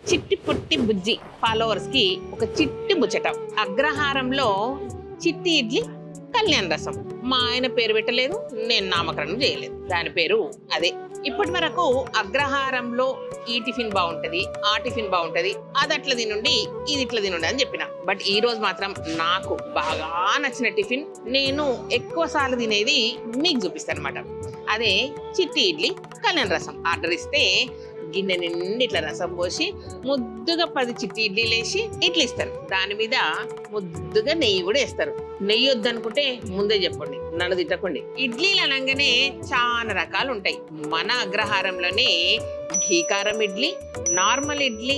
చిట్టి పుట్టి బుజ్జి ఫాలోవర్స్ కి ఒక చిట్టి ముచ్చట. అగ్రహారంలో చిట్టి ఇడ్లీ కళ్యాణ రసం. మా ఆయన పేరు పెట్టలేదు, నేను నామకరణం చేయలేదు, దాని పేరు అదే. ఇప్పటి వరకు అగ్రహారంలో ఈ టిఫిన్ బాగుంటది, ఆ టిఫిన్ బాగుంటది, అది అట్లా తినుండి, ఇది ఇట్లా తినుండి అని చెప్పిన. బట్ ఈ రోజు మాత్రం నాకు బాగా నచ్చిన టిఫిన్, నేను ఎక్కువ సార్లు తినేది మీకు చూపిస్తాను అనమాట. అదే చిట్టి ఇడ్లీ కళ్యాణ రసం. ఆర్డర్ ఇస్తే గిన్నె నిండి ఇట్లా రసం పోసి ముద్దుగా 10 చిట్టి ఇడ్లీలు వేసి ఇడ్లీ ఇస్తారు. దాని మీద ముద్దుగా నెయ్యి కూడా వేస్తారు. నెయ్యి వద్దనుకుంటే ముందే చెప్పండి, నన్ను తిట్టకండి. ఇడ్లీలు అనగానే చాలా రకాలు ఉంటాయి. మన అగ్రహారంలోనే ఘీకారం ఇడ్లీ, నార్మల్ ఇడ్లీ,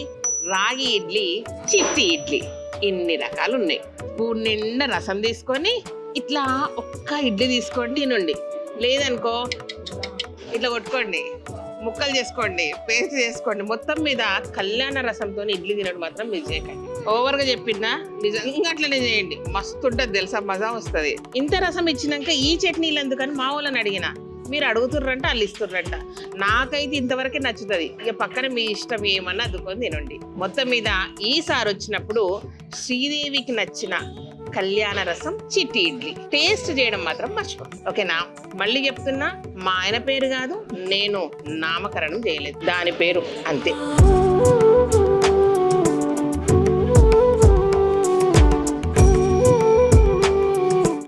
రాగి ఇడ్లీ, చిట్టి ఇడ్లీ, ఇన్ని రకాలు ఉన్నాయి. స్పూన్ నిండా రసం తీసుకొని ఇట్లా ఒక్క ఇడ్లీ తీసుకోండి తినండి. లేదనుకో ఇట్లా కొట్టుకోండి, ముక్కలు చేసుకోండి, పేస్ట్ చేసుకోండి. మొత్తం మీద కళ్యాణ రసంతో ఇడ్లీ తినడం మాత్రం మీరు చేయకండి. ఓవర్గా చెప్పినా నిజంగా అట్లనే చేయండి, మస్తు ఉంటుంది తెలుసా, మజా వస్తుంది. ఇంత రసం ఇచ్చినాక ఈ చట్నీలు ఎందుకని మా వాళ్ళని అడిగిన, మీరు అడుగుతుర్రంట వాళ్ళు ఇస్తుర్రంట. నాకైతే ఇంతవరకే నచ్చుతుంది. ఇక పక్కన మీ ఇష్టం ఏమన్నా అదుకొని తినండి. మొత్తం మీద ఈసారి వచ్చినప్పుడు శ్రీదేవికి నచ్చిన కళ్యాణ రసం చిట్టి ఇడ్లీ టేస్ట్ చేయడం మాత్రం మర్చిపోండి, ఓకేనా? మళ్ళీ చెప్తున్నా, మా ఆయన పేరు కాదు, నేను నామకరణం చేయలేదు, దాని పేరు అంతే.